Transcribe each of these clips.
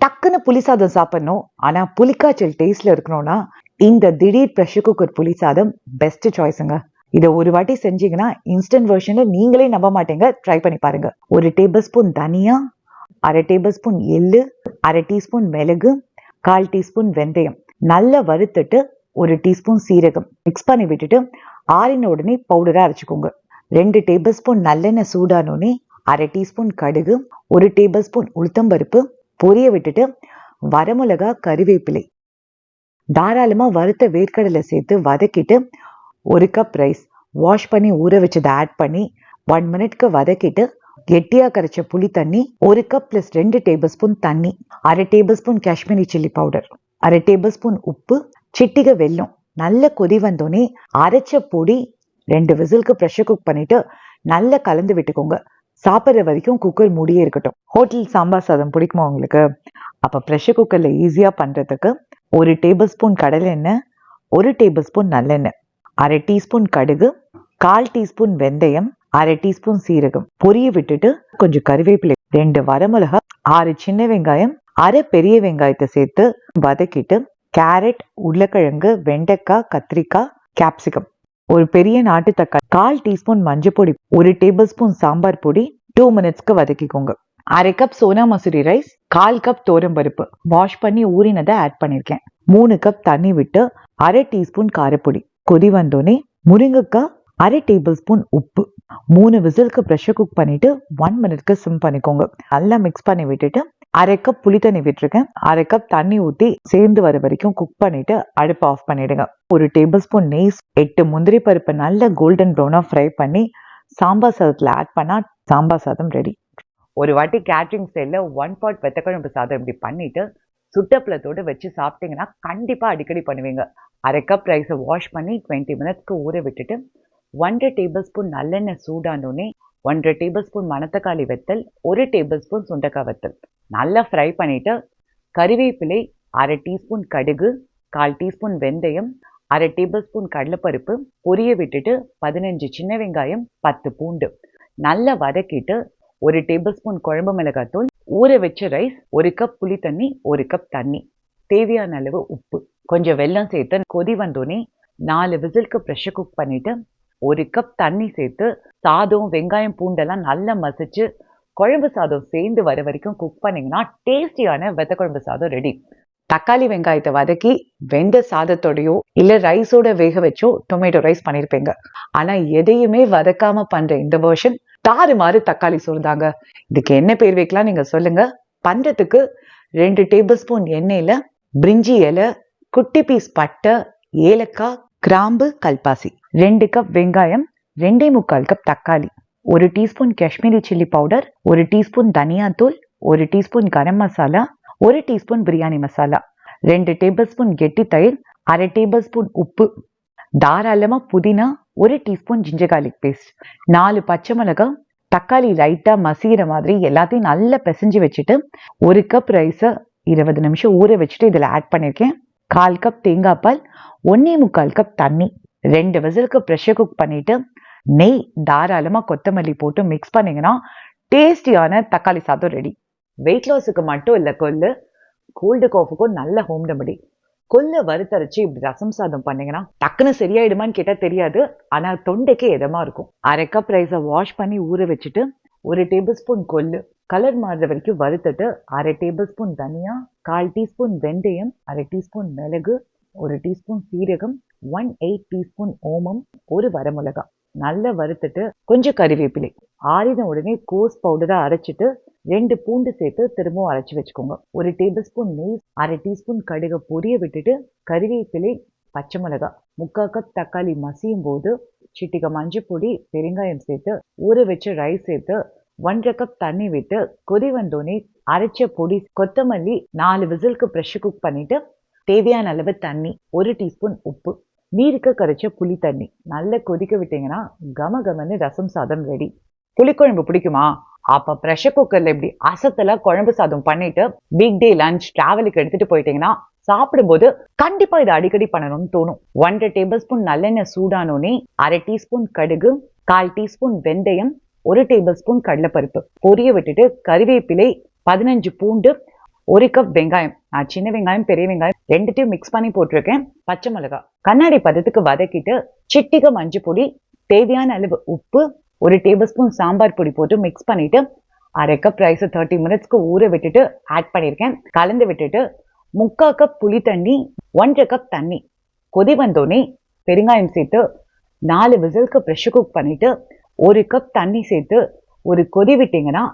டக்குன்னு புளி சாதம் சாப்பிடணும் ஆனா புளிக்காய்ச்சல் டேஸ்ட்ல இருக்கணும்னா இந்த திடீர் ப்ரெஷர் குக்கர் புளி சாதம் பெஸ்ட் சாய்ஸுங்க. இதை ஒரு வாட்டி செஞ்சீங்கன்னா இன்ஸ்டன்ட் வெர்ஷன்ல நீங்களே நம்ப மாட்டீங்க. ட்ரை பண்ணி பாருங்க. ஒரு டேபிள் ஸ்பூன் தனியா, அரை டேபிள் ஸ்பூன் எள்ளு, அரை டீஸ்பூன் மிளகு, 1/4 டீஸ்பூன் வெந்தயம் நல்லா வறுத்துட்டு ஒரு டீஸ்பூன் சீரகம் மிக்ஸ் பண்ணி விட்டுட்டு ஆறின உடனே பவுடரா அரைச்சுக்கோங்க. 2 டேபிள் ஸ்பூன் நல்லெண்ணெய் சூடானோடனே அரை டீஸ்பூன் கடுகு, 1 டேபிள் ஸ்பூன் உளுத்தம்பருப்பு பொரிய விட்டுட்டு வரமிளகா, கறிவேப்பிலை, தாராளமா வறுத்த வேர்க்கடலை சேர்த்து வதக்கிட்டு 1 கப் ரைஸ் வாஷ் பண்ணி ஊற வச்சதை ஆட் பண்ணி 1 மினிட்க்கு வதக்கிட்டு கெட்டியா கரைச்ச புளி தண்ணி 1 கப் + 2 டேபிள் ஸ்பூன் தண்ணி, அரை table spoon Kashmiri chilli powder, அரை டேபிள் ஸ்பூன் உப்பு, சிட்டிகை வெல்லம் நல்ல கொதி வந்தோடனே அரைச்ச பொடி 2 விசிலுக்கு ப்ரெஷர் குக் பண்ணிட்டு நல்லா கலந்து விட்டுக்கோங்க. சாப்பிட்ற வரைக்கும் குக்கர் மூடியே இருக்கட்டும். ஹோட்டல் சாம்பார் சாதம் பிடிக்குமா உங்களுக்கு? அப்ப ப்ரெஷர் குக்கர்ல ஈஸியா பண்றதுக்கு 1 டேபிள் ஸ்பூன் கடலை எண்ணெய், 1 டேபிள் ஸ்பூன் நல்லெண்ணெய், அரை டீஸ்பூன் கடுகு, 1/4 டீஸ்பூன் வெந்தயம், அரை டீஸ்பூன் சீரகம் பொரிய விட்டுட்டு கொஞ்சம் கறிவேப்பிலை, 2 வரமிளகா, 6 சின்ன வெங்காயம், அரை பெரிய வெங்காயத்தை சேர்த்து வதக்கிட்டு கேரட், உருளைக்கிழங்கு, வெண்டைக்காய், கத்திரிக்காய், கேப்சிகம், ஒரு பெரிய நாட்டு தக்காளி, 1/4 டீஸ்பூன் மஞ்சள் பொடி, 1 டேபிள் ஸ்பூன் சாம்பார் பொடி 2 மினிட்ஸ்க்கு வதக்கிக்கோங்க. அரை cup Sona Masoori rice, 1/4 cup தோரம்பருப்பு வாஷ் பண்ணி ஊறினதை ஆட் பண்ணிருக்கேன். 3 கப் தண்ணி விட்டு அரை டீஸ்பூன் காரப்பொடி கொதி வந்தோடனே முருங்கைக்காய், அரை டேபிள் ஸ்பூன் உப்பு 3 விசிலுக்கு ப்ரெஷர் குக் பண்ணிட்டு 1 மினிட்க்கு சிம் பண்ணிக்கோங்க. நல்லா மிக்ஸ் பண்ணி விட்டுட்டு அரை கப் புளி தண்ணி விட்டுருக்கேன். அரை கப் தண்ணி ஊற்றி சேர்ந்து வர வரைக்கும் குக் பண்ணிட்டு அடுப்பு ஆஃப் பண்ணிடுங்க. 1 டேபிள் ஸ்பூன் நெய், 8 முந்திரி பருப்பு நல்ல கோல்டன் ப்ரௌனா ஃப்ரை பண்ணி சாம்பார் சாதத்தில் ஆட் பண்ணா சாம்பார் சாதம் ரெடி. ஒரு வாட்டி கேட்ரிங் ஸ்டைல்ல 1 பாட் வெத்தக்குழம்பு சாதம் இப்படி பண்ணிட்டு சுட்டப்பளத்தோடு வச்சு சாப்பிட்டீங்கன்னா கண்டிப்பா அடிக்கடி பண்ணுவீங்க. அரை கப் ரைஸை வாஷ் பண்ணி 20 மினிட்ஸ்க்கு ஊற விட்டுட்டு 1 டேபிள் ஸ்பூன் நல்லெண்ணெய் சூடானோடனே 1 டேபிள் ஸ்பூன் மணத்தக்காளி வத்தல், 1 டேபிள் ஸ்பூன் சுண்டக்காய் வத்தல் நல்லா ஃப்ரை பண்ணிட்டு கறிவேப்பிலை, அரை டீஸ்பூன் கடுகு, 1/4 டீஸ்பூன் வெந்தயம், அரை டேபிள் ஸ்பூன் கடலைப்பருப்பு பொரிய விட்டுட்டு 15 சின்ன வெங்காயம், 10 பூண்டு நல்லா வதக்கிட்டு 1 டேபிள் ஸ்பூன் குழம்பு மிளகாத்தூள், ஊற வச்ச ரைஸ், 1 கப் புளி தண்ணி, 1 கப் தண்ணி, தேவையான அளவு உப்பு, கொஞ்சம் வெல்லம் சேர்த்து கொதி வந்தோடனே 4 விசிலுக்கு ப்ரெஷர் குக் பண்ணிட்டு 1 கப் தண்ணி சேர்த்து சாதம், வெங்காயம், பூண்டெல்லாம் நல்லா மசிச்சு குழம்பு சாதம் சேர்ந்து வர வரைக்கும் குக் பண்ணீங்கன்னா டேஸ்டியான வெத்தக்குழம்பு சாதம் ரெடி. தக்காளி வெங்காயத்தை வதக்கி வெந்த சாதத்தோடையோ இல்ல ரைஸோட வேக வச்சோ டொமேட்டோ ரைஸ் பண்ணிருப்பீங்க. ஆனா எதையுமே வதக்காம பண்ற இந்த வெர்ஷன் தாறுமாறு தக்காளி சோறு தாங்க. இதுக்கு என்ன பேர் வைக்கலாம் நீங்க சொல்லுங்க. பண்றதுக்கு 2 டேபிள் ஸ்பூன் எண்ணெயில பிரிஞ்சி இலை, குட்டி பீஸ் பட்டை, ஏலக்காய், கிராம்பு, கல்பாசி, 2 கப் வெங்காயம், 2.25 கப் தக்காளி, 1 teaspoon Kashmiri chilli powder, 1 teaspoon தனியாத்தூள், 1 teaspoon garam masala, 1 teaspoon biryani masala, 2 tablespoon கெட்டி தயிர், அரை டேபிள் ஸ்பூன் உப்பு, தாராளமா புதினா, 1 டீஸ்பூன் ஜிஞ்சர் கார்லிக் பேஸ்ட், 4 பச்சை மிளகாய், தக்காளி லைட்டா மசிகிற மாதிரி எல்லாத்தையும் நல்லா பிசைஞ்சு வச்சுட்டு 1 கப் ரைஸை 20 நிமிஷம் ஊற வச்சுட்டு இதில் ஆட் பண்ணியிருக்கேன். 1/4 கப் தேங்காய் பால், 1.25 கப் தண்ணி, 2 விசிலுக்கு ப்ரெஷர் குக் பண்ணிட்டு நெய், தாராளமா கொத்தமல்லி போட்டு மிக்ஸ் பண்ணீங்கன்னா டேஸ்டியான தக்காளி சாதம் ரெடி. வெயிட் லாஸுக்கு மட்டும் இல்ல கொள்ளு, கோல்டு காஃபுக்கும் நல்ல ஹோம் ரெமடி. கொள்ளு வறுத்தரைச்சு இப்படி ரசம் சாதம் பண்ணீங்கன்னா டக்குன்னு சரியாயிடுமான்னு கேட்டா தெரியாது, ஆனா தொண்டைக்கு இதமா இருக்கும். அரை கப் ரைஸை வாஷ் பண்ணி ஊற வச்சுட்டு 1 டேபிள் ஸ்பூன் கொள்ளு கலர் மாறுற வரைக்கும் வறுத்துட்டு அரை டேபிள் ஸ்பூன் தனியா, 1/4 டீஸ்பூன் வெந்தயம், அரை டீஸ்பூன் மிளகு, 1 டீஸ்பூன் சீரகம், 1/8 டீஸ்பூன் ஓமம், 1 வரமிளகா நல்லா வறுத்துட்டு கொஞ்சம் கறிவேப்பிலை, ஆறின உடனே கோஸ் பவுடரா அரைச்சிட்டு 2 பூண்டு சேர்த்து திரும்பவும் அரைச்சி வச்சுக்கோங்க. 1 டேபிள் ஸ்பூன் நெய், அரை டீஸ்பூன் கடுகு பொரிய விட்டுட்டு கறிவேப்பிலை, பச்சை மிளகா, 3/4 கப் தக்காளி மசியும் போது சிட்டிகை மஞ்சள் பொடி, பெருங்காயம் சேர்த்து ஊற வச்சு ரைஸ் சேர்த்து 1/2 கப் தண்ணி விட்டு கொதி வந்தோடனே அரைச்ச பொடி, கொத்தமல்லி 4 விசிலுக்கு ப்ரெஷர் குக் பண்ணிட்டு தேவையான அளவு தண்ணி, 1 டீஸ்பூன் உப்பு, நீருக்கு கரைச்ச புளி தண்ணி நல்லா கொதிக்க விட்டீங்கன்னா கமகமன்னு ரசம் சாதம் ரெடி. புளிக்குழம்பு பிடிக்குமா? அப்ப ப்ரெஷர் குக்கர்ல இப்படி அசத்தல குழம்பு சாதம் பண்ணிட்டு பிக் டே லஞ்ச் டிராவலுக்கு எடுத்துட்டு போயிட்டீங்கன்னா சாப்பிடும்போது கண்டிப்பா இதை அடிக்கடி பண்ணணும்னு தோணும். 1/2 டேபிள் ஸ்பூன் நல்லெண்ணெய் சூடானோனே அரை டீஸ்பூன் கடுகு, 1/4 டீஸ்பூன் வெந்தயம், 1 டேபிள் ஸ்பூன் கடலைப்பருப்பு பொரிய விட்டுட்டு கறிவேப்பிலை, 15 பூண்டு, 1 கப் வெங்காயம், நான் சின்ன வெங்காயம் பெரிய வெங்காயம் ரெண்டுத்தையும் மிக்ஸ் பண்ணி போட்டிருக்கேன். பச்சை மிளகாய் கண்ணாடி பதத்துக்கு வதக்கிட்டு சிட்டிகை மஞ்சள் பொடி, தேவையான அளவு உப்பு, 1 டேபிள் ஸ்பூன் சாம்பார் பொடி போட்டு மிக்ஸ் பண்ணிட்டு 1/2 கப் ரைஸ் 30 மினிட்ஸ்க்கு ஊற விட்டுட்டு ஆட் பண்ணியிருக்கேன். கலந்து விட்டுட்டு 3/4 கப் புளி தண்ணி, 1/2 கப் தண்ணி கொதி வந்தோடனே பெருங்காயம் சேர்த்து 4 விசிலுக்கு ப்ரெஷர் குக் பண்ணிட்டு 1 கப் தண்ணி சேர்த்து ஒரு கொதி விட்டீங்கன்னா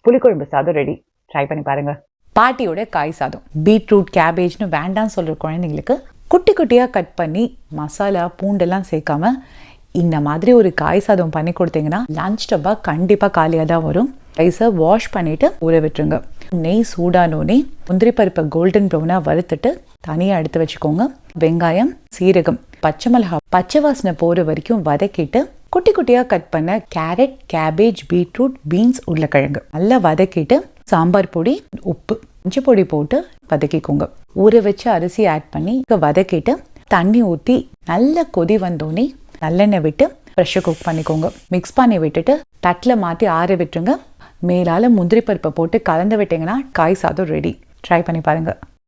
புளிக்குழம்பு சாதம் ரெடி. ட்ரை பண்ணி பாருங்க. பாட்டியோட காய் சாதம். பீட்ரூட், கேபேஜ்னு வேண்டாம்னு சொல்கிற குழந்தைங்களுக்கு குட்டி குட்டியாக கட் பண்ணி மசாலா பூண்டெல்லாம் சேர்க்காம இந்த மாதிரி ஒரு காய் சாதம் பண்ணி கொடுத்தீங்கன்னா லஞ்ச் டப்பா கண்டிப்பாக காலியாக தான் வரும். ரைஸை வாஷ் பண்ணிவிட்டு ஊற விட்டுருங்க. நெய் சூடானோடனே முந்திரி பருப்பை கோல்டன் ப்ரௌனாக வறுத்துட்டு தனியாக எடுத்து வச்சுக்கோங்க. வெங்காயம், சீரகம், பச்சை மிளகாய் பச்சை வாசனை போகிற வரைக்கும் வதக்கிட்டு குட்டி குட்டியாக கட் பண்ண கேரட், கேபேஜ், பீட்ரூட், பீன்ஸ், உருளைக்கிழங்கு நல்லா வதக்கிட்டு சாம்பார் பொடி, உப்பு, மஞ்சள் பொடி போட்டு வதக்கிக்கோங்க. ஊற வச்சு அரிசி ஆட் பண்ணி வதக்கிட்டு தண்ணி ஊற்றி நல்ல கொதி வந்தோடனே நல்லெண்ணெய் விட்டு ப்ரெஷர் குக் பண்ணிக்கோங்க. மிக்ஸ் பண்ணி விட்டுட்டு தட்டில் மாற்றி ஆற விட்டுருங்க. மேலால் முந்திரி பருப்பை போட்டு கலந்து விட்டிங்கன்னா காய் சாதம் ரெடி. ட்ரை பண்ணி பாருங்கள்.